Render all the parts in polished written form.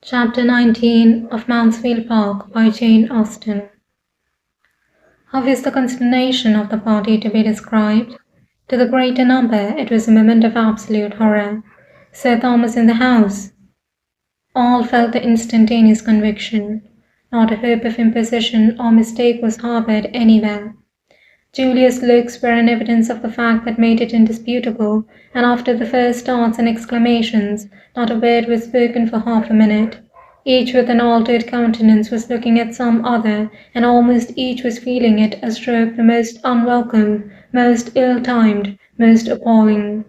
Chapter 19 of Mansfield Park by Jane Austen. How is the consternation of the party to be described? To the greater number it was a moment of absolute horror. Sir Thomas in the house! All felt the instantaneous conviction. Not a hope of imposition or mistake was harboured anywhere. Julia's looks were an evidence of the fact that made it indisputable, and after the first starts and exclamations, not a word was spoken for half a minute. Each with an altered countenance was looking at some other, and almost each was feeling it a stroke the most unwelcome, most ill-timed, most appalling.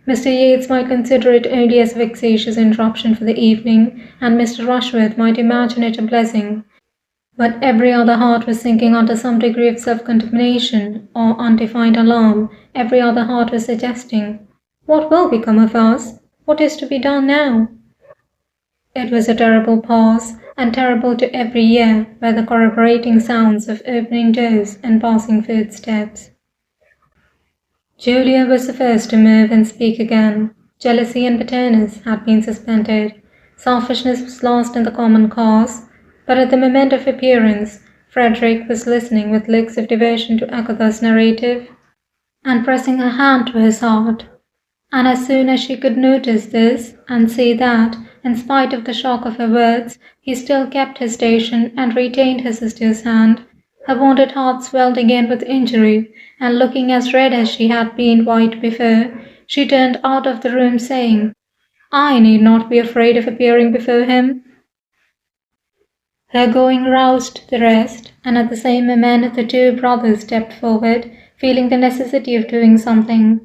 Mr. Yates might consider it only as a vexatious interruption for the evening, and Mr. Rushworth might imagine it a blessing. But every other heart was sinking under some degree of self-condemnation or undefined alarm. Every other heart was suggesting, "What will become of us? What is to be done now?" It was a terrible pause, and terrible to every ear were the corroborating sounds of opening doors and passing footsteps. Julia was the first to move and speak again. Jealousy and bitterness had been suspended. Selfishness was lost in the common cause. But at the moment of appearance, Frederick was listening with looks of devotion to Agatha's narrative, and pressing her hand to his heart. And as soon as she could notice this, and see that, in spite of the shock of her words, he still kept his station and retained her sister's hand, her wounded heart swelled again with injury, and looking as red as she had been white before, she turned out of the room, saying, "I need not be afraid of appearing before him." Her going roused the rest, and at the same moment the two brothers stepped forward, feeling the necessity of doing something.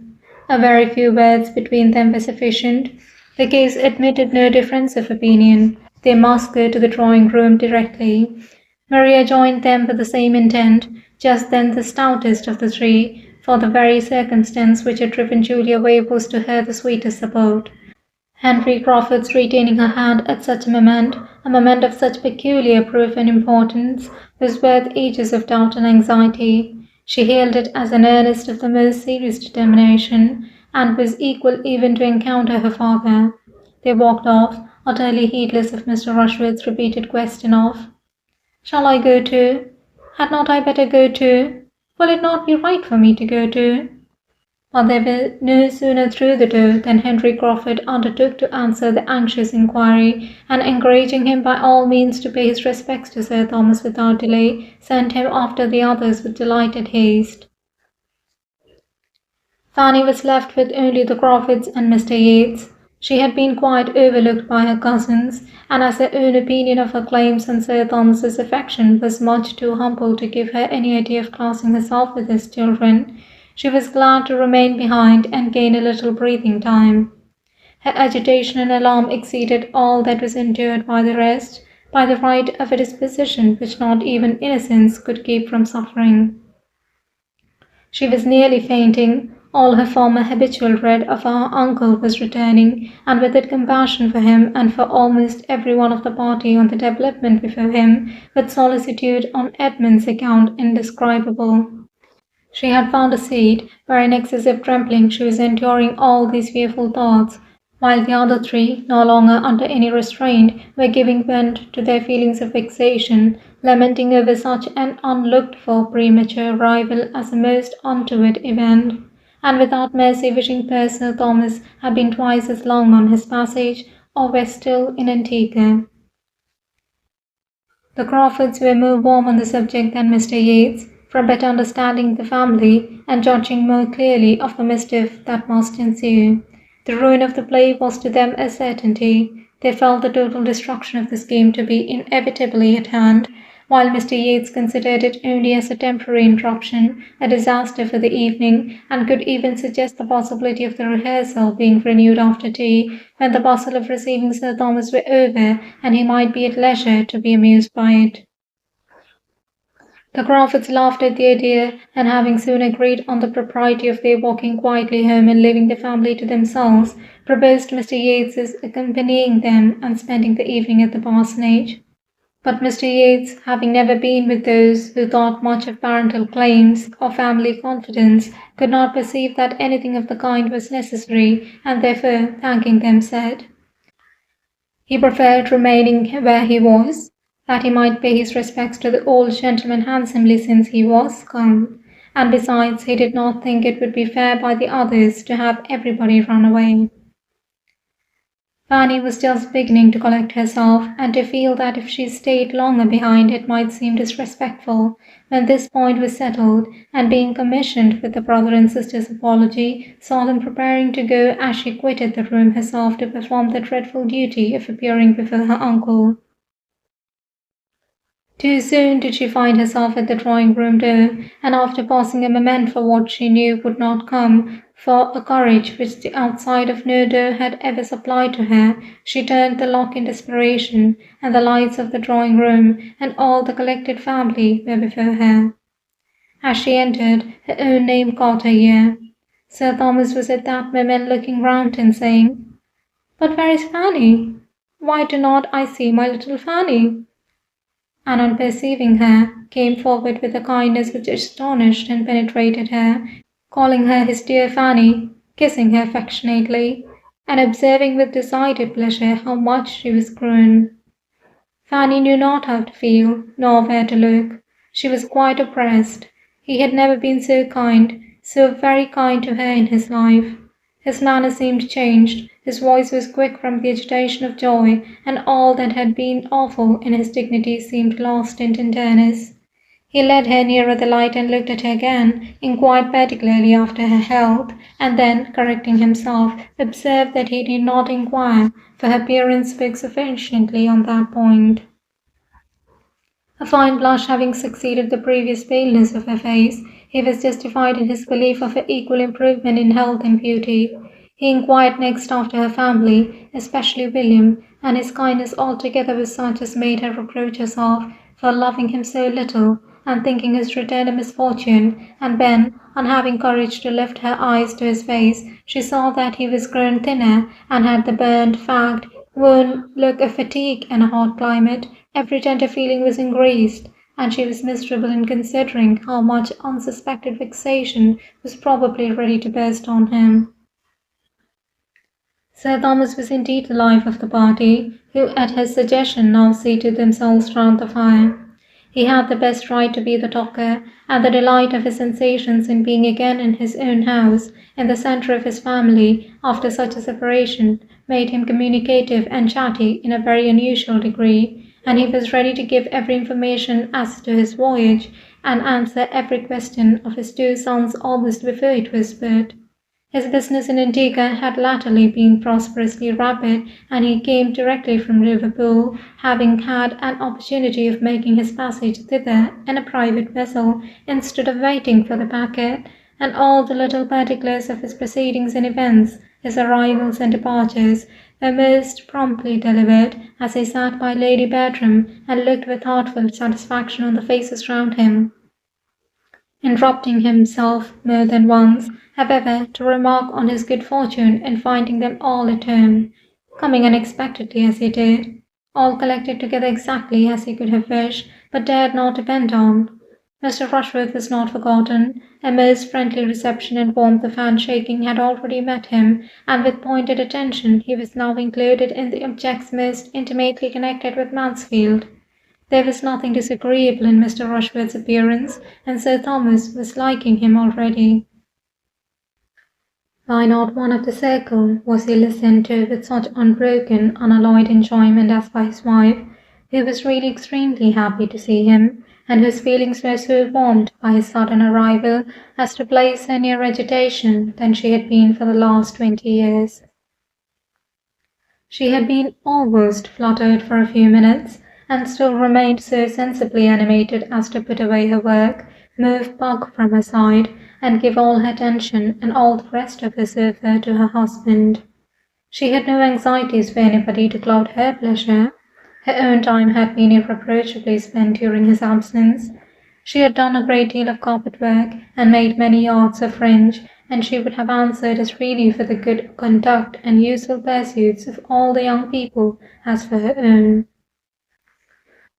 A very few words between them were sufficient. The case admitted no difference of opinion. They must go to the drawing-room directly. Maria joined them with the same intent, just then the stoutest of the three, for the very circumstance which had driven Julia away was to her the sweetest support. Henry Crawford's retaining her hand at such a moment of such peculiar proof and importance, was worth ages of doubt and anxiety. She hailed it as an earnest of the most serious determination, and was equal even to encounter her father. They walked off, utterly heedless of Mr. Rushworth's repeated question of, "Shall I go too? Had not I better go too? Will it not be right for me to go too?" But they were no sooner through the door than Henry Crawford undertook to answer the anxious inquiry, and encouraging him by all means to pay his respects to Sir Thomas without delay, sent him after the others with delighted haste. Fanny was left with only the Crawfords and Mr. Yates. She had been quite overlooked by her cousins, and as her own opinion of her claims on Sir Thomas's affection was much too humble to give her any idea of classing herself with his children, she was glad to remain behind and gain a little breathing time. Her agitation and alarm exceeded all that was endured by the rest, by the right of a disposition which not even innocence could keep from suffering. She was nearly fainting. All her former habitual dread of her uncle was returning, and with it compassion for him and for almost every one of the party on the development before him, with solicitude on Edmund's account indescribable. She had found a seat where in excessive trembling she was enduring all these fearful thoughts, while the other three, no longer under any restraint, were giving vent to their feelings of vexation, lamenting over such an unlooked-for premature arrival as a most untoward event, and without mercy wishing Sir Thomas had been twice as long on his passage, or were still in Antigua. The Crawfords were more warm on the subject than Mr. Yates, from better understanding the family, and judging more clearly of the mischief that must ensue. The ruin of the play was to them a certainty. They felt the total destruction of the scheme to be inevitably at hand, while Mr. Yates considered it only as a temporary interruption, a disaster for the evening, and could even suggest the possibility of the rehearsal being renewed after tea, when the bustle of receiving Sir Thomas were over, and he might be at leisure to be amused by it. The Crawfords laughed at the idea, and having soon agreed on the propriety of their walking quietly home and leaving the family to themselves, proposed Mr. Yates's accompanying them and spending the evening at the parsonage. But Mr. Yates, having never been with those who thought much of parental claims or family confidence, could not perceive that anything of the kind was necessary, and therefore, thanking them, said, He preferred remaining where he was, that he might pay his respects to the old gentleman handsomely since he was come, and besides he did not think it would be fair by the others to have everybody run away. Fanny was just beginning to collect herself, and to feel that if she stayed longer behind it might seem disrespectful, when this point was settled, and being commissioned with the brother and sister's apology, saw them preparing to go as she quitted the room herself to perform the dreadful duty of appearing before her uncle. Too soon did she find herself at the drawing-room door, and after pausing a moment for what she knew would not come, for a courage which the outside of no door had ever supplied to her, she turned the lock in desperation, and the lights of the drawing-room and all the collected family were before her. As she entered, her own name caught her ear. Sir Thomas was at that moment looking round and saying, "But where is Fanny? Why do not I see my little Fanny?" And on perceiving her, came forward with a kindness which astonished and penetrated her, calling her his dear Fanny, kissing her affectionately, and observing with decided pleasure how much she was grown. Fanny knew not how to feel, nor where to look. She was quite oppressed. He had never been so kind, so very kind to her in his life. His manner seemed changed, his voice was quick from the agitation of joy, and all that had been awful in his dignity seemed lost in tenderness. He led her nearer the light and looked at her again, inquired particularly after her health, and then, correcting himself, observed that he need not inquire, for her appearance spoke sufficiently on that point. A fine blush having succeeded the previous paleness of her face, he was justified in his belief of her equal improvement in health and beauty. He inquired next after her family, especially William, and his kindness altogether was such as made her reproach herself for loving him so little, and thinking his return a misfortune, and when, on having courage to lift her eyes to his face, she saw that he was grown thinner, and had the burnt, fagged, worn look of fatigue and a hot climate, every tender feeling was increased, and she was miserable in considering how much unsuspected vexation was probably ready to burst on him. Sir Thomas was indeed the life of the party, who at his suggestion now seated themselves round the fire. He had the best right to be the talker, and the delight of his sensations in being again in his own house, in the centre of his family, after such a separation, made him communicative and chatty in a very unusual degree, and he was ready to give every information as to his voyage, and answer every question of his two sons almost before it was put. His business in Indica had latterly been prosperously rapid, and he came directly from Liverpool, having had an opportunity of making his passage thither in a private vessel instead of waiting for the packet, and all the little particulars of his proceedings and events, his arrivals and departures, were most promptly delivered, as he sat by Lady Bertram and looked with thoughtful satisfaction on the faces round him, interrupting himself more than once, however, to remark on his good fortune in finding them all at home, coming unexpectedly as he did, all collected together exactly as he could have wished, but dared not depend on. Mr. Rushworth was not forgotten. A most friendly reception and warmth of handshaking had already met him, and with pointed attention he was now included in the objects most intimately connected with Mansfield. There was nothing disagreeable in Mr. Rushworth's appearance, and Sir Thomas was liking him already. By not one of the circle was he listened to with such unbroken, unalloyed enjoyment as by his wife, who was really extremely happy to see him, and whose feelings were so warmed by his sudden arrival as to place her nearer agitation than she had been for the last 20 years. She had been almost fluttered for a few minutes, and still remained so sensibly animated as to put away her work, move Puck from her side, and give all her attention and all the rest of her sofa to her husband. She had no anxieties for anybody to cloud her pleasure. Her own time had been irreproachably spent during his absence. She had done a great deal of carpet work, and made many yards of fringe, and she would have answered as freely for the good conduct and useful pursuits of all the young people as for her own.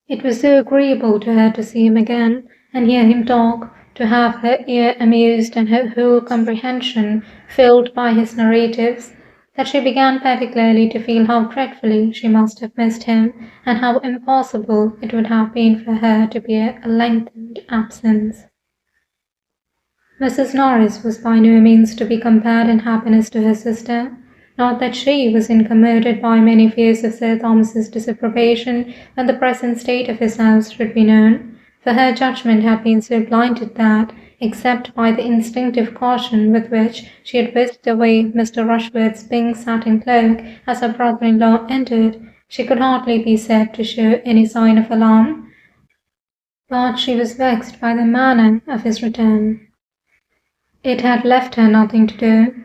It was so agreeable to her to see him again, and hear him talk, to have her ear amused and her whole comprehension filled by his narratives, that she began particularly to feel how dreadfully she must have missed him, and how impossible it would have been for her to bear a lengthened absence. Mrs. Norris was by no means to be compared in happiness to her sister. Not that she was incommoded by many fears of Sir Thomas's disapprobation when the present state of his house should be known, for her judgment had been so blinded that, except by the instinctive caution with which she had whisked away Mr. Rushworth's pink satin cloak as her brother-in-law entered, she could hardly be said to show any sign of alarm. But she was vexed by the manner of his return. It had left her nothing to do.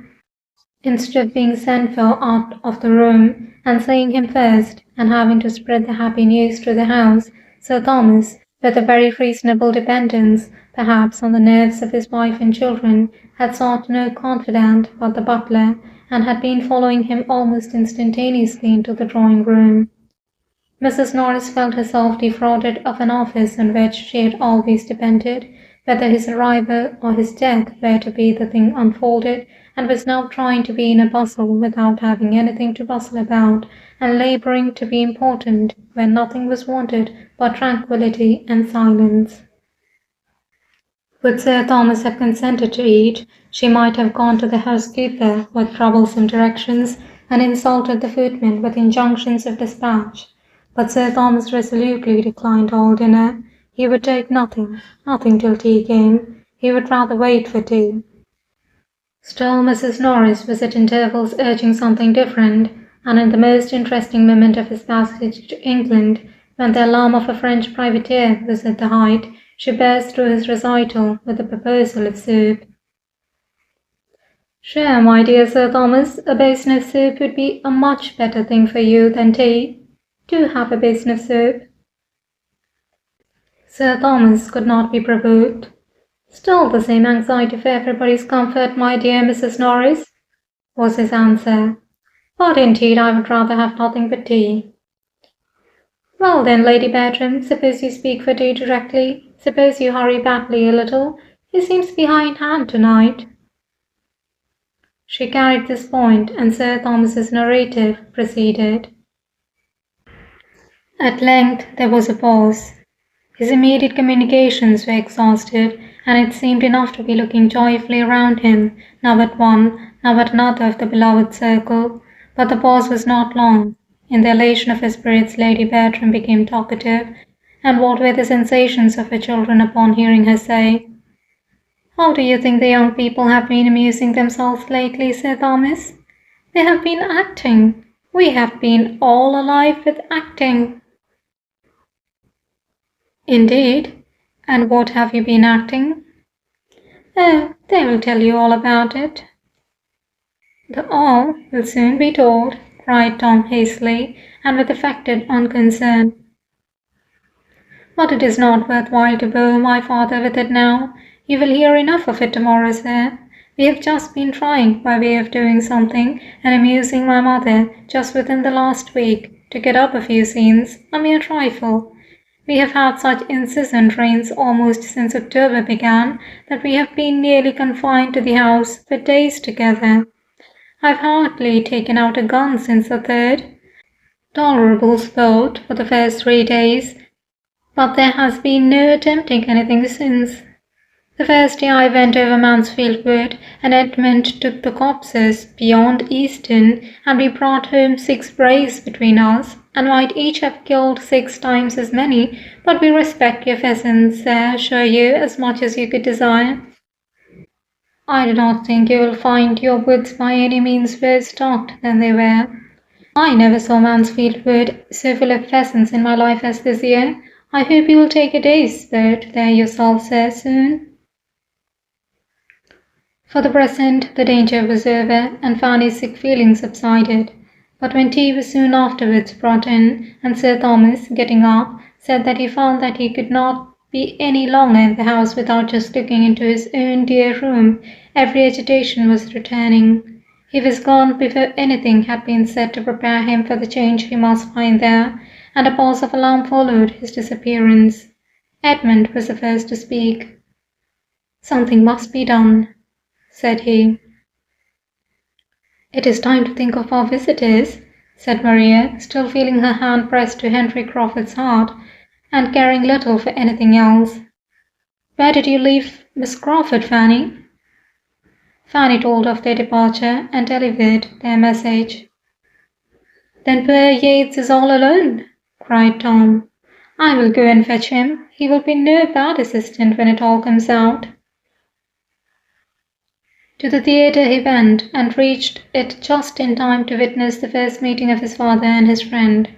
Instead of being sent for out of the room, and seeing him first, and having to spread the happy news through the house, Sir Thomas, with a very reasonable dependence, perhaps on the nerves of his wife and children, had sought no confidant but the butler, and had been following him almost instantaneously into the drawing-room. Mrs. Norris felt herself defrauded of an office on which she had always depended, whether his arrival or his death were to be the thing unfolded, and was now trying to be in a bustle without having anything to bustle about, and labouring to be important when nothing was wanted but tranquillity and silence. Would Sir Thomas have consented to eat, she might have gone to the housekeeper with troublesome directions, and insulted the footman with injunctions of dispatch. But Sir Thomas resolutely declined all dinner. He would take nothing till tea came. He would rather wait for tea. Still Mrs. Norris was at intervals urging something different, and in the most interesting moment of his passage to England, when the alarm of a French privateer was at the height, she burst through his recital with a proposal of soup. "Sure, my dear Sir Thomas, a basin of soup would be a much better thing for you than tea. Do have a basin of soup." Sir Thomas could not be provoked. "Still the same anxiety for everybody's comfort, my dear Mrs. Norris," was his answer. "But indeed I would rather have nothing but tea." "Well then, Lady Bertram, suppose you speak for tea directly. Suppose you hurry Batley a little. He seems behindhand tonight." She carried this point, and Sir Thomas's narrative proceeded. At length there was a pause. His immediate communications were exhausted, and it seemed enough to be looking joyfully around him, now at one, now at another of the beloved circle. But the pause was not long. In the elation of her spirits, Lady Bertram became talkative, and what were the sensations of her children upon hearing her say, "How do you think the young people have been amusing themselves lately, Sir Thomas? They have been acting. We have been all alive with acting." "Indeed? And what have you been acting?" "Oh, they will tell you all about it." "The all will soon be told," cried Tom hastily, and with affected unconcern. "But it is not worth while to bore my father with it now. You will hear enough of it tomorrow, sir. We have just been trying, by way of doing something, and amusing my mother, just within the last week, to get up a few scenes, a mere trifle. We have had such incessant rains almost since October began that we have been nearly confined to the house for days together. I've hardly taken out a gun since the 3rd. Tolerable sport for the first 3 days, but there has been no attempting anything since. The first day I went over Mansfield Wood, and Edmund took the copses beyond Easton, and we brought home 6 braves between us, and might each have killed 6 times as many, but we respect your pheasants, sir, assure you, as much as you could desire. I do not think you will find your woods by any means worse stocked than they were. I never saw Mansfield Wood so full of pheasants in my life as this year. I hope you will take a day's sport there yourself, sir, soon." For the present, the danger was over, and Fanny's sick feelings subsided. But when tea was soon afterwards brought in, and Sir Thomas, getting up, said that he found that he could not be any longer in the house without just looking into his own dear room, every agitation was returning. He was gone before anything had been said to prepare him for the change he must find there, and a pause of alarm followed his disappearance. Edmund was the first to speak. "Something must be done," said he. "It is time to think of our visitors," said Maria, still feeling her hand pressed to Henry Crawford's heart, and caring little for anything else. "Where did you leave Miss Crawford, Fanny?" Fanny told of their departure and delivered their message. "Then poor Yates is all alone," cried Tom. "I will go and fetch him. He will be no bad assistant when it all comes out." To the theatre he went, and reached it just in time to witness the first meeting of his father and his friend.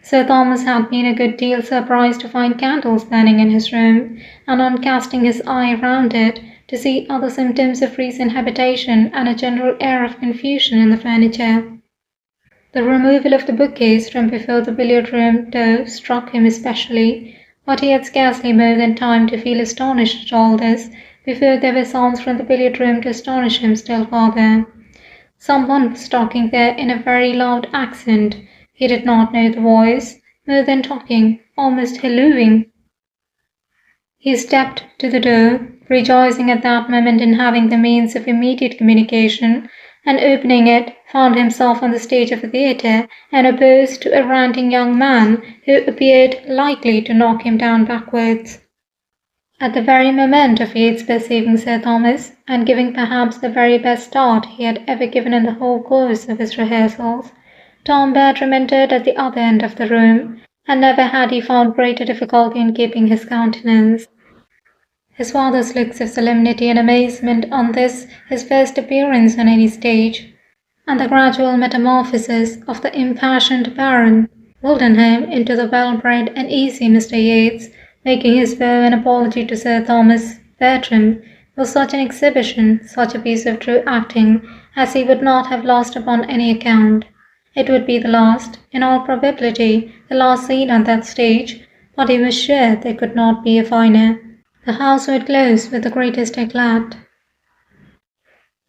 Sir Thomas had been a good deal surprised to find candles burning in his room, and on casting his eye round it, to see other symptoms of recent habitation and a general air of confusion in the furniture. The removal of the bookcase from before the billiard-room door struck him especially, but he had scarcely more than time to feel astonished at all this before there were sounds from the billiard-room to astonish him still further. Someone was talking there in a very loud accent. He did not know the voice, more than talking, almost hallooing. He stepped to the door, rejoicing at that moment in having the means of immediate communication, and opening it, found himself on the stage of a theatre, and opposed to a ranting young man who appeared likely to knock him down backwards. At the very moment of Yates perceiving Sir Thomas, and giving perhaps the very best start he had ever given in the whole course of his rehearsals, Tom Bertram entered at the other end of the room, and never had he found greater difficulty in keeping his countenance. His father's looks of solemnity and amazement on this his first appearance on any stage, and the gradual metamorphosis of the impassioned Baron, wilted him into the well-bred and easy Mr. Yates, making his bow an apology to Sir Thomas Bertram, was such an exhibition, such a piece of true acting, as he would not have lost upon any account. It would be the last, in all probability, the last scene on that stage, but he was sure there could not be a finer. The house would close with the greatest eclat.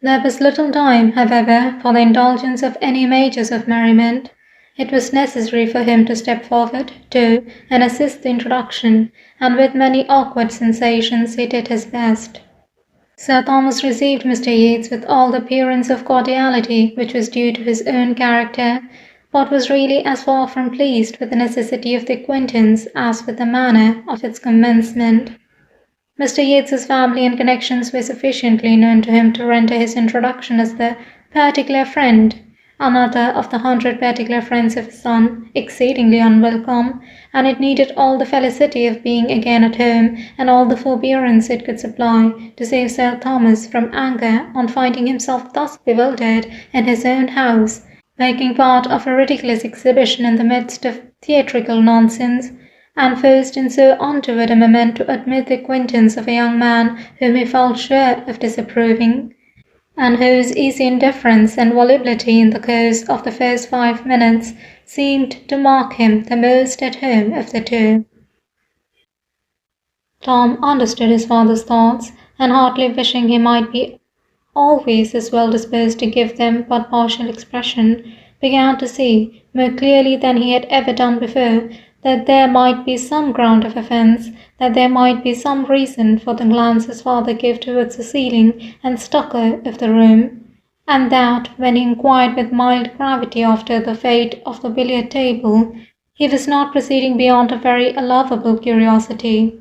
There was little time, however, for the indulgence of any images of merriment. It was necessary for him to step forward, too, and assist the introduction, and with many awkward sensations he did his best. Sir Thomas received Mr. Yates with all the appearance of cordiality which was due to his own character, but was really as far from pleased with the necessity of the acquaintance as with the manner of its commencement. Mr. Yates's family and connections were sufficiently known to him to render his introduction as the particular friend, another of the 100 particular friends of his son, exceedingly unwelcome, and it needed all the felicity of being again at home, and all the forbearance it could supply, to save Sir Thomas from anger on finding himself thus bewildered in his own house, making part of a ridiculous exhibition in the midst of theatrical nonsense, and forced in so untoward a moment to admit the acquaintance of a young man whom he felt sure of disapproving, and whose easy indifference and volubility in the course of the first 5 minutes seemed to mark him the most at home of the two. Tom understood his father's thoughts, and heartily wishing he might be always as well disposed to give them but partial expression, began to see, more clearly than he had ever done before, that there might be some ground of offence, that there might be some reason for the glance his father gave towards the ceiling and stucco of the room, and that, when he inquired with mild gravity after the fate of the billiard-table, he was not proceeding beyond a very allowable curiosity.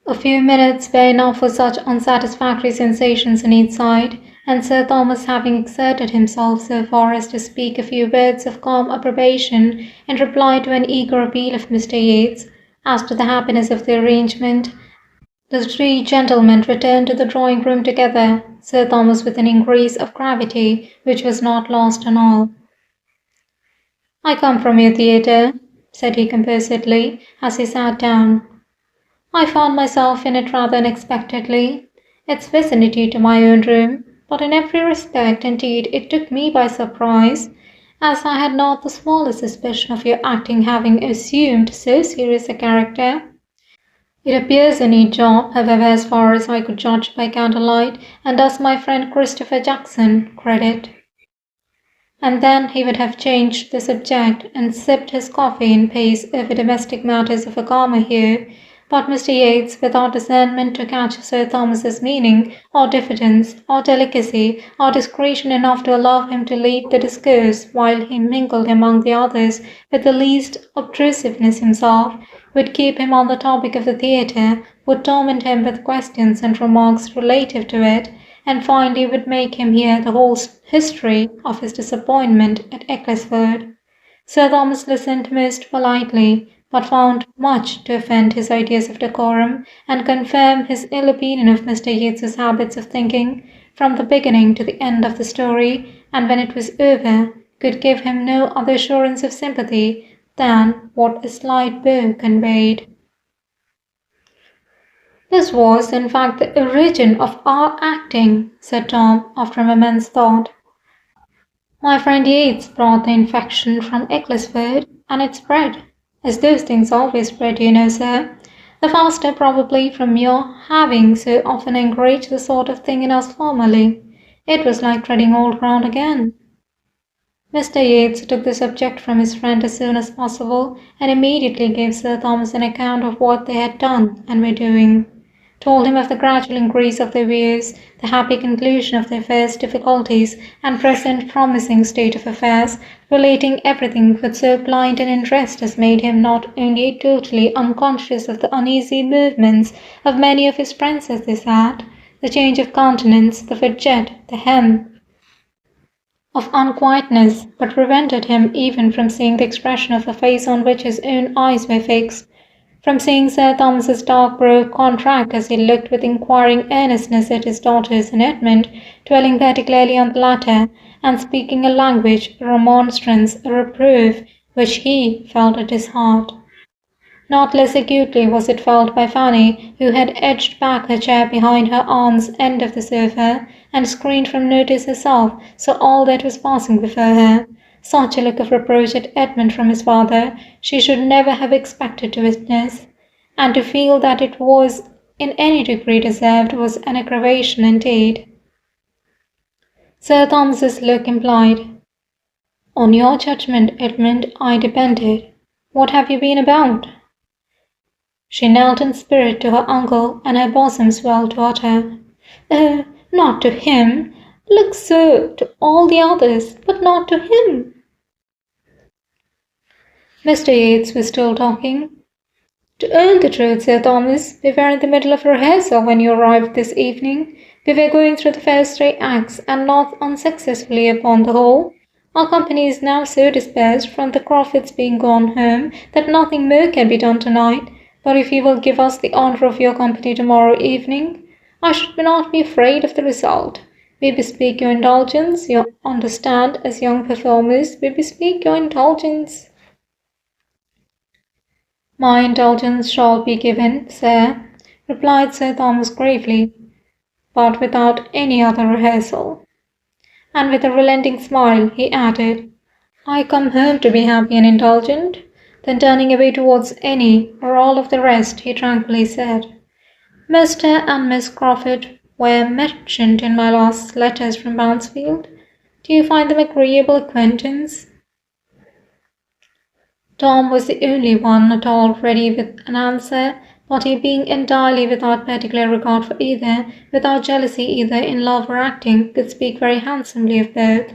A few minutes were enough for such unsatisfactory sensations on each side, and Sir Thomas, having exerted himself so far as to speak a few words of calm approbation in reply to an eager appeal of Mr. Yates as to the happiness of the arrangement, the 3 gentlemen returned to the drawing-room together, Sir Thomas with an increase of gravity which was not lost on all. "I come from your theatre," said he composedly, as he sat down. "I found myself in it rather unexpectedly. Its vicinity to my own room, but in every respect indeed it took me by surprise, as I had not the smallest suspicion of your acting having assumed so serious a character. It appears a neat job, however, as far as I could judge by candlelight, and does my friend Christopher Jackson credit." And then he would have changed the subject and sipped his coffee in peace over domestic matters of a calmer hue, But Mr. Yeats, without discernment to catch Sir Thomas's meaning, or diffidence, or delicacy, or discretion enough to allow him to lead the discourse while he mingled among the others with the least obtrusiveness himself, would keep him on the topic of the theatre, would torment him with questions and remarks relative to it, and finally would make him hear the whole history of his disappointment at Ecclesford. Sir Thomas listened most politely, but found much to offend his ideas of decorum, and confirm his ill opinion of Mr. Yeats's habits of thinking, from the beginning to the end of the story, and when it was over, could give him no other assurance of sympathy than what a slight bow conveyed. "This was, in fact, the origin of our acting," said Tom, after a moment's thought. "My friend Yeats brought the infection from Ecclesford, and it spread, as those things always spread, you know, sir. The faster, probably, from your having so often encouraged the sort of thing in us formerly. It was like treading old ground again." Mr. Yeats took the subject from his friend as soon as possible, and immediately gave Sir Thomas an account of what they had done and were doing. Told him of the gradual increase of their views, the happy conclusion of their first difficulties, and present promising state of affairs, relating everything with so blind an interest as made him not only totally unconscious of the uneasy movements of many of his friends as they sat, the change of countenance, the fidget, the hem of unquietness, but prevented him even from seeing the expression of the face on which his own eyes were fixed, from seeing Sir Thomas's dark brow contract as he looked with inquiring earnestness at his daughters and Edmund, dwelling particularly on the latter, and speaking a language, a remonstrance, a reproof, which he felt at his heart. Not less acutely was it felt by Fanny, who had edged back her chair behind her aunt's end of the sofa, and screened from notice herself, saw all that was passing before her. Such a look of reproach at Edmund from his father she should never have expected to witness, and to feel that it was in any degree deserved was an aggravation indeed. Sir Thomas's look implied, "On your judgment, Edmund, I depended. What have you been about?" She knelt in spirit to her uncle, and her bosom swelled to utter, "Oh, not to him. Look so to all the others, but not to him." Mr. Yeats was still talking. "To own the truth, Sir Thomas, we were in the middle of a rehearsal when you arrived this evening. We were going through the first 3 acts, and not unsuccessfully upon the whole. Our company is now so dispersed, from the Crawfords being gone home, that nothing more can be done tonight. But if you will give us the honour of your company tomorrow evening, I should not be afraid of the result. We bespeak your indulgence, you understand, as young performers, we bespeak your indulgence." "My indulgence shall be given, sir," replied Sir Thomas gravely, "but without any other rehearsal." And with a relenting smile he added, "I come home to be happy and indulgent." Then turning away towards any or all of the rest, he tranquilly said, "Mr. and Miss Crawford were mentioned in my last letters from Mansfield. Do you find them agreeable acquaintance?" Tom was the only one at all ready with an answer, but he being entirely without particular regard for either, without jealousy either in love or acting, could speak very handsomely of both.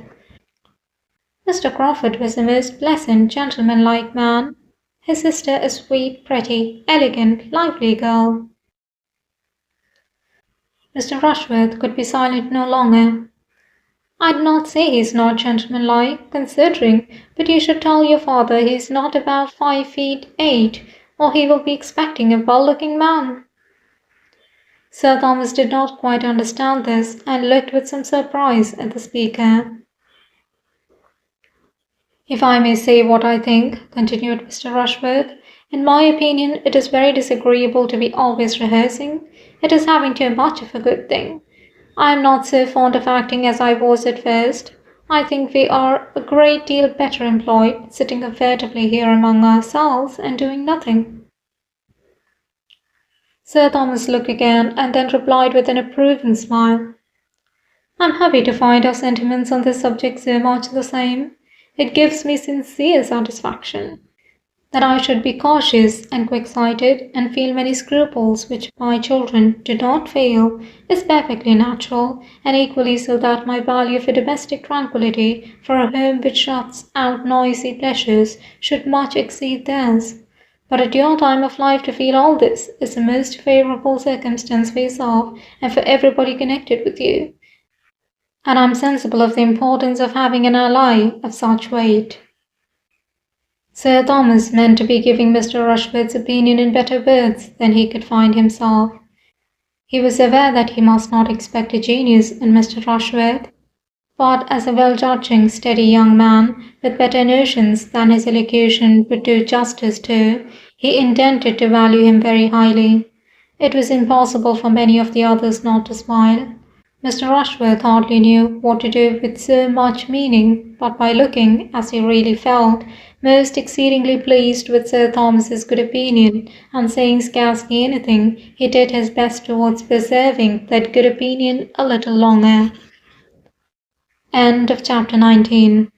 Mr. Crawford was a most pleasant, gentlemanlike man. His sister a sweet, pretty, elegant, lively girl. Mr. Rushworth could be silent no longer. "I do not say he is not gentlemanlike, considering, but you should tell your father he is not above 5 feet 8, or he will be expecting a well-looking man." Sir Thomas did not quite understand this, and looked with some surprise at the speaker. "If I may say what I think," continued Mr. Rushworth, "in my opinion it is very disagreeable to be always rehearsing. It is having too much of a good thing. I am not so fond of acting as I was at first. I think we are a great deal better employed, sitting comfortably here among ourselves and doing nothing." Sir Thomas looked again, and then replied with an approving smile, "I am happy to find our sentiments on this subject so much the same. It gives me sincere satisfaction. That I should be cautious and quick-sighted and feel many scruples which my children do not feel is perfectly natural, and equally so that my value for domestic tranquillity, for a home which shuts out noisy pleasures, should much exceed theirs. But at your time of life to feel all this is a most favourable circumstance for yourself and for everybody connected with you, and I am sensible of the importance of having an ally of such weight. Sir Thomas meant to be giving Mr. Rushworth's opinion in better words than he could find himself. He was aware that he must not expect a genius in Mr. Rushworth, but as a well-judging, steady young man, with better notions than his elocution would do justice to, he intended to value him very highly. It was impossible for many of the others not to smile. Mr. Rushworth hardly knew what to do with so much meaning, but by looking, as he really felt, most exceedingly pleased with Sir Thomas's good opinion, and saying scarcely anything, he did his best towards preserving that good opinion a little longer. End of chapter 19.